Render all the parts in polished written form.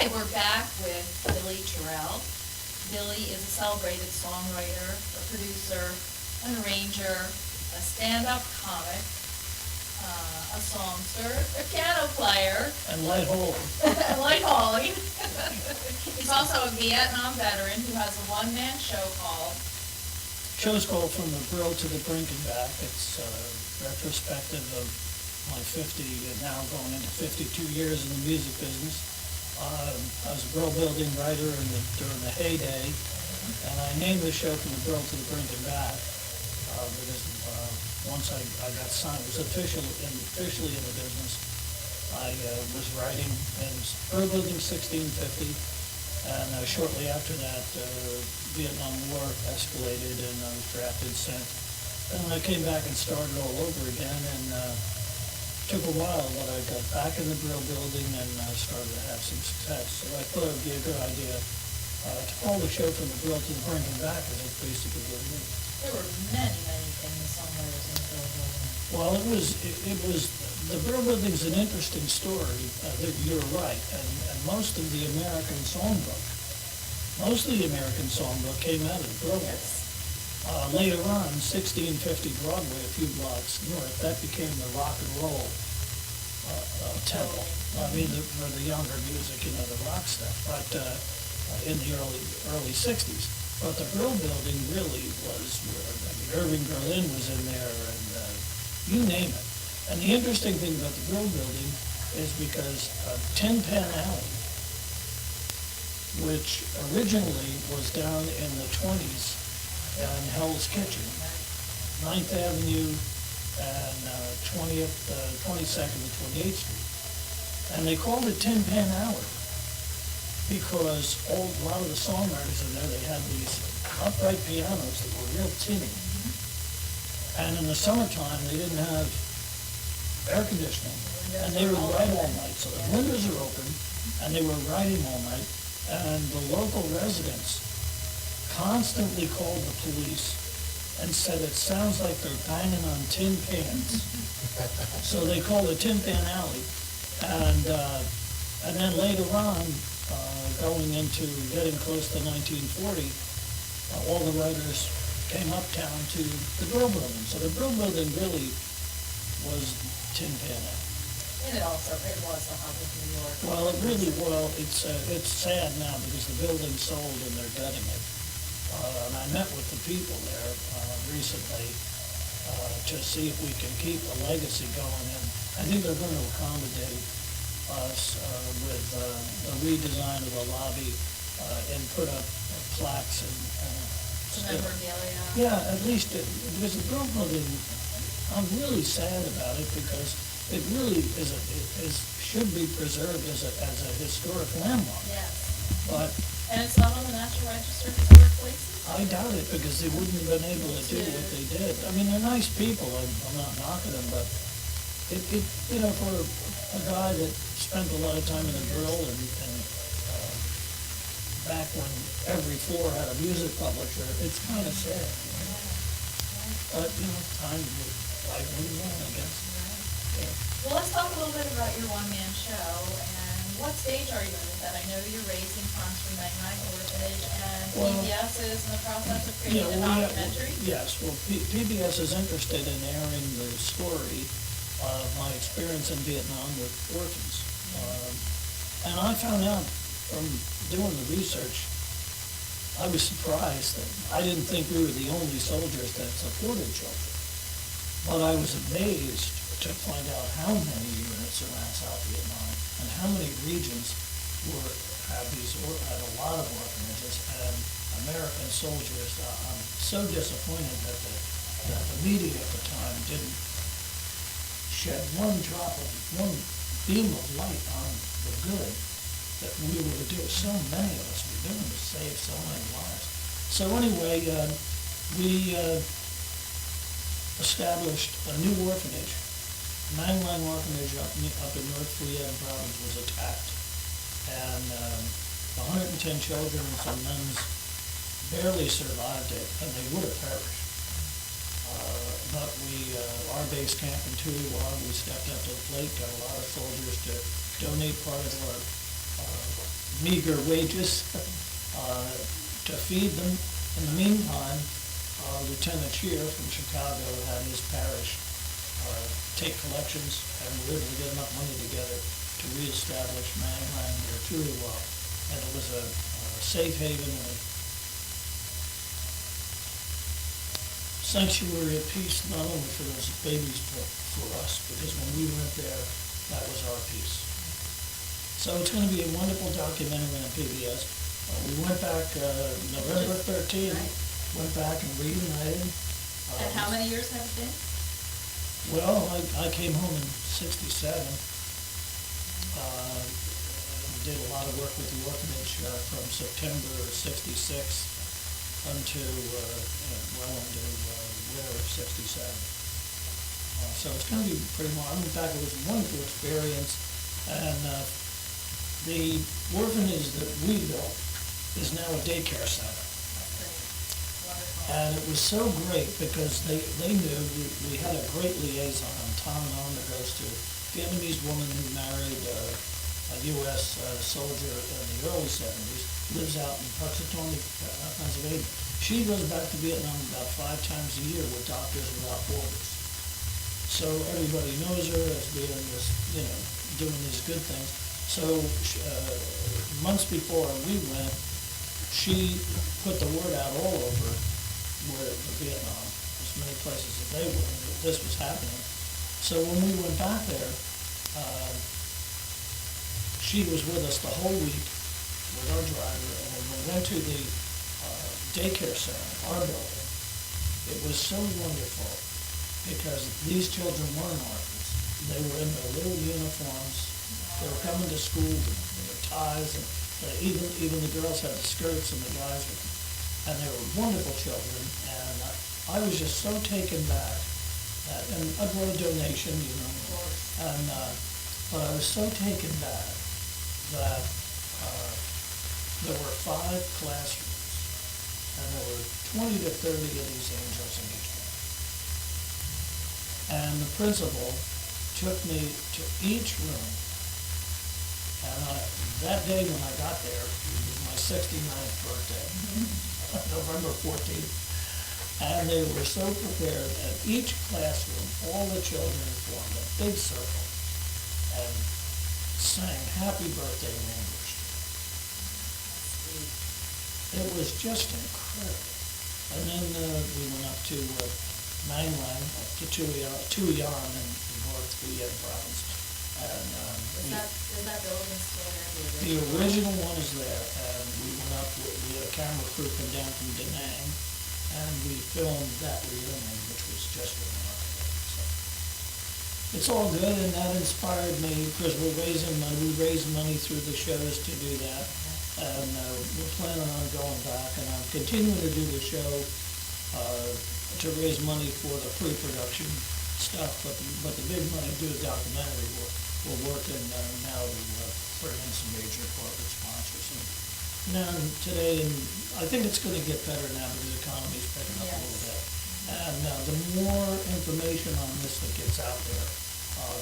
Okay, we're back with Billy Terrell. Billy is a celebrated songwriter, a producer, an arranger, a stand-up comic, a songster, a piano player. And light hauling. And light hauling. He's also a Vietnam veteran who has a one-man show called... Show's called From the Brill to the Brink and Back. It's a retrospective of my 50 and now going into 52 years in the music business. I was a brill building writer during the heyday, and I named the show From the Brill to the Brink and Back because once I got signed, was officially in the business. I was writing in brill building 1650, and shortly after that, Vietnam War escalated, and I was drafted, sent, and I came back and started all over again, and took a while, but I got back in the brill building and started to have some success. So I thought it would be a good idea to call the show From the Brill to the Brink and Back, as it's basically what it is. There were many, many famous songwriters in the brill building. Well, it was the brill building's an interesting story. You're right, and most of the American songbook came out of the brill building. Yes. Later on, 1650 Broadway, a few blocks north, that became the rock and roll temple. I mean, for the younger music, the rock stuff. But in the early 60s. But the brill building really was where, Irving Berlin was in there, and you name it. And the interesting thing about the brill building is because Tin Pan Alley, which originally was down in the 20s, in Hell's Kitchen, 9th Avenue and 22nd and 28th Street. And they called it Tin Pan Alley because a lot of the songwriters in there, they had these upright pianos that were real tinny. And in the summertime, they didn't have air conditioning, and they would write all night. So the windows are open, and they were writing all night, and the local residents constantly called the police and said it sounds like they're banging on tin pans. So they called it Tin Pan Alley. And then later on, going into getting close to 1940, all the writers came uptown to the brill building. So the brill building really was Tin Pan Alley. And it was the hub of New York. Well, it's sad now because the building's sold and they're gutting it. And I met with the people there recently to see if we can keep a legacy going. And I think they're going to accommodate us with a redesign of the lobby and put up plaques and some memorabilia. Yeah, at least because the brill building, I'm really sad about it because it really should be preserved as a historic landmark. Yes. And it's not on the National Register of Historic Places? I doubt it, because they wouldn't have been able to do what they did. I mean, they're nice people, I'm not knocking them, but for a guy that spent a lot of time in the grill and back when every floor had a music publisher, it's kind of sad. But, time moves on, I guess. Yeah. Well, let's talk a little bit about your one-man show, and what stage are you in with that? I know you're raising funds for Magnite Orphanage, and PBS is in the process of creating a documentary. Yes, well, PBS is interested in airing the story of my experience in Vietnam with orphans. And I found out from doing the research, I was surprised that I didn't think we were the only soldiers that supported children. But I was amazed to find out how many units around South Vietnam and how many regions had a lot of orphanages and American soldiers. I'm so disappointed that the media at the time didn't shed one beam of light on the good that we were doing. So many of us were doing to save so many lives. So anyway, we established a new orphanage. Mang Lang Orphanage up in North Vietnam province was attacked, and 110 children and some nuns barely survived it, and they would have perished. But our base camp in Tuy Hoa, we stepped up to the plate, got a lot of soldiers to donate part of our meager wages to feed them. In the meantime, Lieutenant Shear from Chicago had his parish take collections and we were able to get enough money together to reestablish Mangland near Tuliwell. And it was a safe haven and a sanctuary of peace, not only for those babies, but for us, because when we went there, that was our peace. So it's going to be a wonderful documentary on PBS. We went back November 13th, Right. went back and reunited. And how many years have it been? Well, I came home in '67. Did a lot of work with the orphanage from September '66 until well into winter of '67. So it's going to be pretty long. In fact, it was a wonderful experience. And the orphanage that we built is now a daycare center. Wonderful. And it was so great because they knew we had a great liaison, Tom Nolan, that goes to Vietnamese woman who married a U.S. soldier in the early '70s, lives out in Puxatawny, Pennsylvania. She goes back to Vietnam about 5 times a year with Doctors Without Borders. So everybody knows her as being this, doing these good things. So months before we went, she put the word out all over where Vietnam, as many places that they were, that this was happening. So when we went back there, she was with us the whole week with our driver, and when we went to the daycare center, our building, it was so wonderful because these children weren't orphans. They were in their little uniforms. They were coming to school with their ties, and even the girls had the skirts and the guys were, and they were wonderful children. And I was just so taken back. And I brought a donation, and but I was so taken back that there were 5 classrooms, and there were 20 to 30 of these angels in each one. And the principal took me to each room, and that day when I got there, it was my 69th birthday, November 14th, and they were so prepared. At each classroom, all the children formed a big circle and sang happy birthday in English. It was just incredible. And then we went up to Mangland, up to Tuyarn in North Viet province. And Is that building still there? the original one is there, and we went up, we had a camera crew come down from Da Nang, and we filmed that reunion, which was just remarkable. So it's all good, and that inspired me, because we raise money through the shows to do that. And we're planning on going back, and I'm continuing to do the show to raise money for the pre-production stuff, but the big money to do a documentary, we're working now to bring in some major corporate sponsors. And now today, and I think it's going to get better now because the economy's picking up a little bit. And the more information on this that gets out there,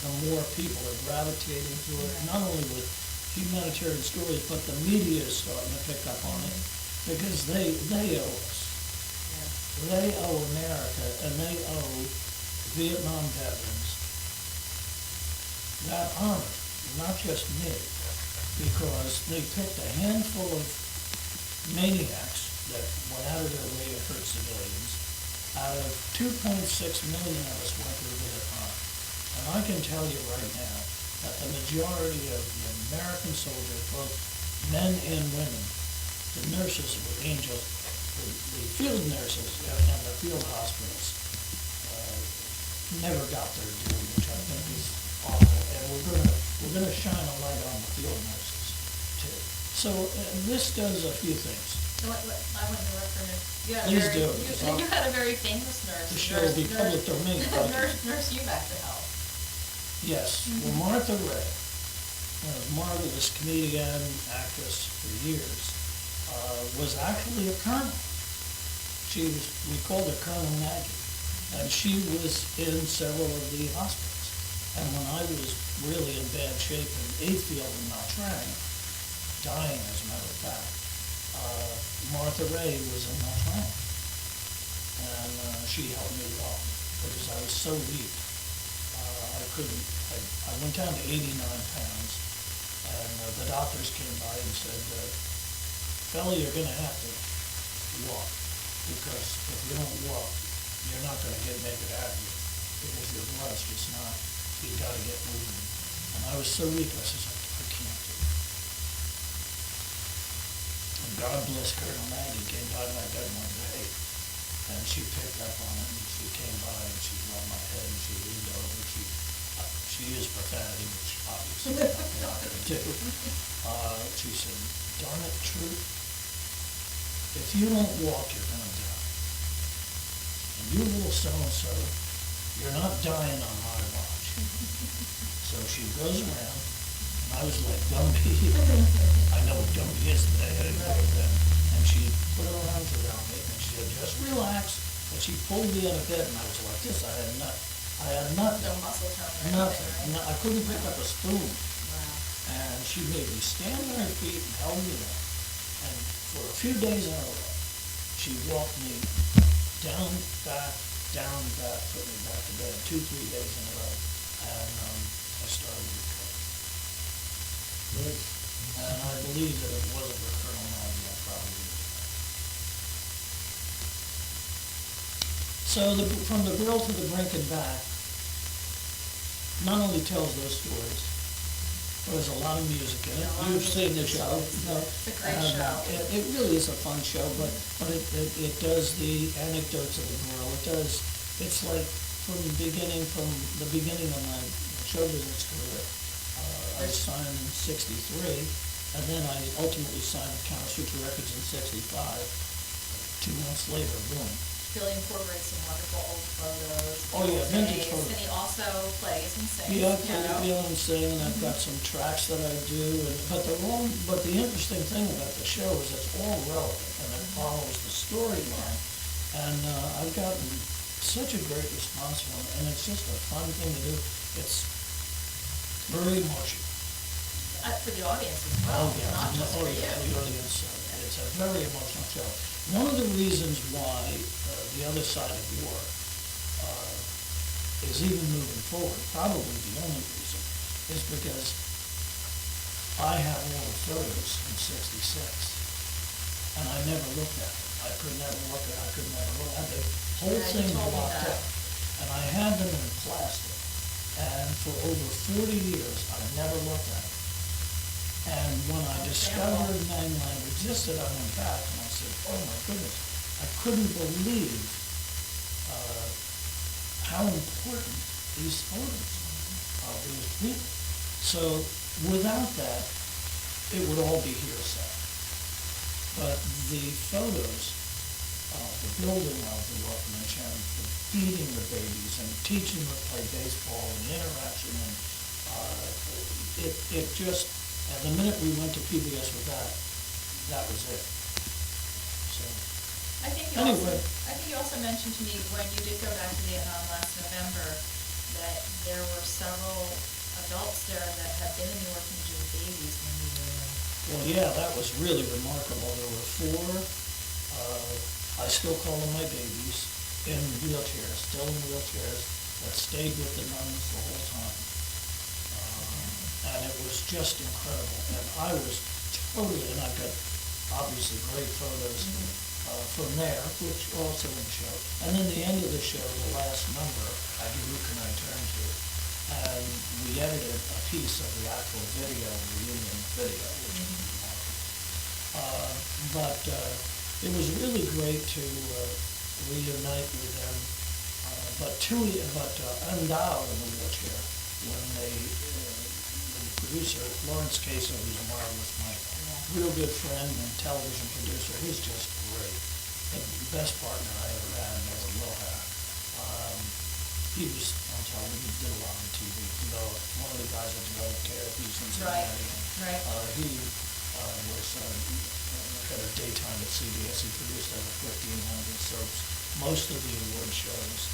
the more people are gravitating to it, not only with humanitarian stories, but the media is starting to pick up on it because they owe us. They owe America, and they owe Vietnam veterans that honor, not just me, because they picked a handful of maniacs that went out of their way to hurt civilians. Out of 2.6 million of us went through Vietnam. And I can tell you right now that the majority of the American soldiers, both men and women, the nurses were angels, the field nurses and the field hospitals never got their due, which I think is awful. And we're gonna shine a light on the field nurses too. So this does a few things. I want to interrupt for a minute. Please do. You had a very famous nurse. The show will be public domain. Nurse you back to health. Yes, well, Martha Ray, a marvelous comedian, actress for years, was actually a colonel. We called her Colonel Maggie, and she was in several of the hospitals. And when I was really in bad shape in Field and Not Trying, dying, as a matter of fact, Martha Ray was in my plan, and she helped me a lot because I was so weak. I couldn't. I went down to 89 pounds, and the doctors came by and said, "Fella, you're going to have to walk, because if you don't walk, you're not going to make it out of here, because your blood's just not. You got to get moving." And I was so weak. I said, "I can't do it." And God bless Colonel Maggie came by my bed one day, and she picked up on it, and she came by and she rubbed my head and she leaned over. She used profanity, which obviously I'm not going to do. She said, "Darn it, Truth, if you don't walk, you're going to die. And you little so-and-so, you're not dying on my watch." So she goes around, and I was like Gumby. I know what Gumby is today, I didn't know it then. And she put her arms around me, and she said, "Just relax." And she pulled me out of bed, and I was like this. I had nothing. No muscle tone or Nothing. anything, right? I couldn't pick up a spoon. Wow. And she made me stand on her feet and held me there. And for a few days in a row, she walked me down, back, put me back to bed 2-3 days in a row. And I started to recover. Good. And I believe that if it wasn't for Colonel Maggie, I probably would have died. So from the Brill to the Brink and back not only tells those stories, but there's a lot of music in it. You've seen the show. It's a great show. It really is a fun show, but it does the anecdotes of the Brill. It's like from the beginning of my show business career. I signed in '63, and then I ultimately signed with Counter Suture Records in '65. 2 months later, boom. Billy incorporates some wonderful old photos. Oh, yeah, vintage days, photos. And he also plays and sings. Yeah, I you play the know. piano and sing, and I've got some tracks that I do, but the interesting thing about the show is it's all relevant, and it follows the storyline. And I've gotten such a great response from it, and it's just a fun thing to do. It's very emotional. For the audience as well, not just for you. The audience, it's a very emotional show. One of the reasons why the other side of war is even moving forward, probably the only reason, is because I have all the photos in '66, and I never looked at them. I could never look at the whole Yeah, you thing told me blocked that. out. And I had them in plastic, and for over 40 years, I've never looked at them. And when I discovered Magline existed, I went back and I said, "Oh my goodness, I couldn't believe how important these photos of these people." So without that, it would all be hearsay. But the photos of the building of the orphanage and the feeding the babies and teaching them to play baseball and the interaction, and it just, and the minute we went to PBS with that was it. So, I think Anyway. you also mentioned to me when you did go back to Vietnam last November that there were several adults there that had been in the orphanage with babies when you were there. well, yeah, that was really remarkable. There were 4, I still call them my babies, in wheelchairs, still in wheelchairs, that stayed with the nuns the whole time. And it was just incredible. And I was totally, and I've got obviously great photos from there, which also in the show. And then the end of the show, the last number, Who Can I Turn To? And we edited a piece of the actual video, reunion video, which was remarkable. But it was really great to reunite with them. But endowed in the wheelchair when the producer, Lawrence Queso, who's a marvelous Mike, real good friend and television producer. He's just great. The best partner I ever had and ever will have. He was on television, he did a lot on TV. One of the guys that developed therapies in Cincinnati. Right. He was got a daytime at CBS. He produced over 1,500 soaps. Most of the award shows,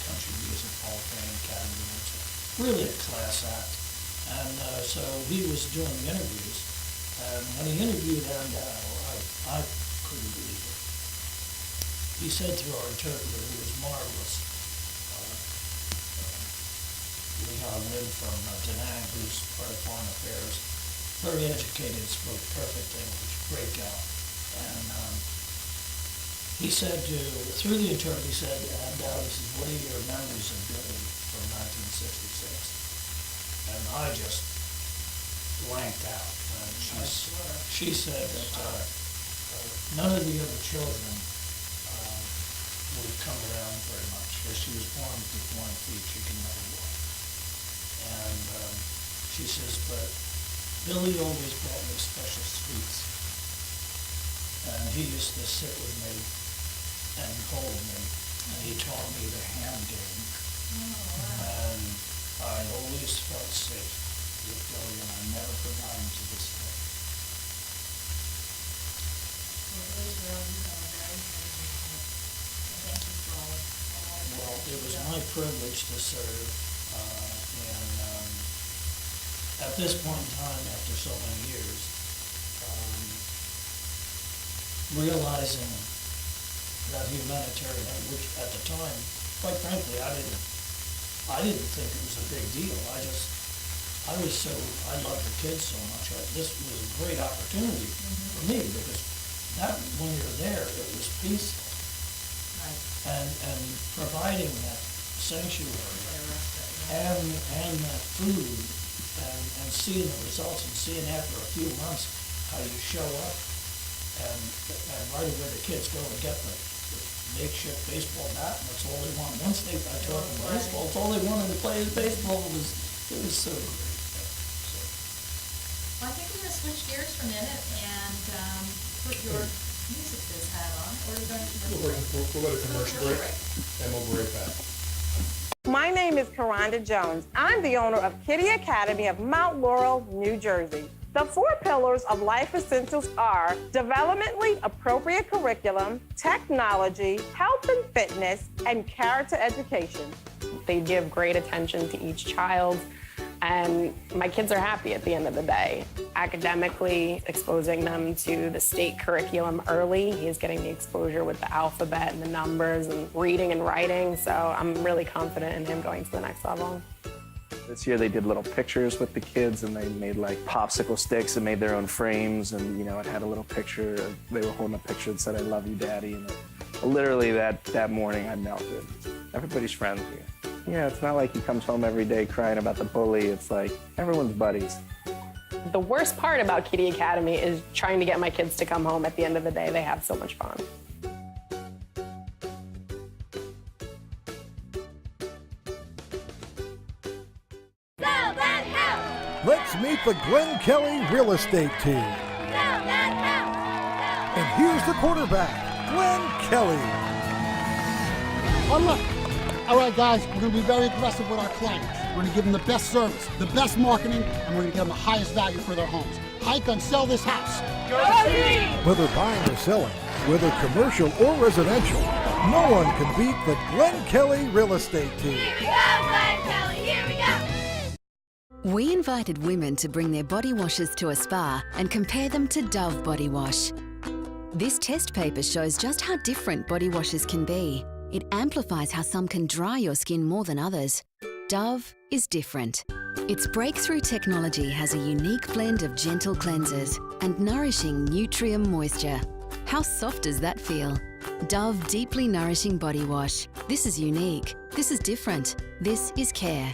Country Music Hall of Fame, Academy Awards. Really a class act. And so he was doing interviews, And when he interviewed Andal, I couldn't believe it. He said to our interpreter, who was marvelous, Leon Lynn from Da Nang, who's part of Foreign Affairs, very educated, spoke perfect English, great gal. And he said through the interpreter, he said, Andal, he says, what are your memories of Billy from 1966? And I just blanked out. And she said that none of the other children would come around very much, because she was born with 1 feet, she can never walk. And she says, but Billy always brought me special sweets. And he used to sit with me and hold me, and he taught me the hand game. And I always felt safe with Billy, and I never forgot him to this day. Well, it was my privilege to serve, and at this point in time, after so many years, realizing that humanitarian, which at the time, quite frankly, I didn't think it was a big deal. I loved the kids so much. This was a great opportunity for me, because when you're there, it was peaceful. And providing that sanctuary and that food and seeing the results, and seeing after a few months how you show up and right away the kids go and get the makeshift baseball bat, and that's all they want. Once I taught them baseball, it's all they wanted to play is baseball. It was so great. Well, I think we're going to switch gears for a minute and put your music biz hat on, or are you going to We'll let a commercial break, and we'll be right back. My name is Karanda Jones. I'm the owner of Kiddie Academy of Mount Laurel, New Jersey. The 4 pillars of life essentials are developmentally appropriate curriculum, technology, health and fitness, and character education. They give great attention to each child, and my kids are happy at the end of the day. Academically, exposing them to the state curriculum early. He's getting the exposure with the alphabet and the numbers and reading and writing, so I'm really confident in him going to the next level. This year they did little pictures with the kids, and they made like popsicle sticks and made their own frames, and it had a little picture. They were holding a picture that said, "I love you, Daddy." And literally that morning I melted. Everybody's friends here. Yeah, it's not like he comes home every day crying about the bully. It's like everyone's buddies. The worst part about Kiddie Academy is trying to get my kids to come home at the end of the day. They have so much fun. Let's meet the Glenn Kelly real estate team. And here's the quarterback, Glenn Kelly. All right, guys, we're going to be very aggressive with our clients. We're going to give them the best service, the best marketing, and we're going to give them the highest value for their homes. Hike and sell this house. Whether buying or selling, whether commercial or residential, no one can beat the Glenn Kelly real estate team. Here we go, Glenn Kelly, here we go. We invited women to bring their body washes to a spa and compare them to Dove body wash. This test paper shows just how different body washes can be. It amplifies how some can dry your skin more than others. Dove is different. Its breakthrough technology has a unique blend of gentle cleansers and nourishing Nutrient moisture. How soft does that feel? Dove Deeply Nourishing Body Wash. This is unique. This is different. This is care.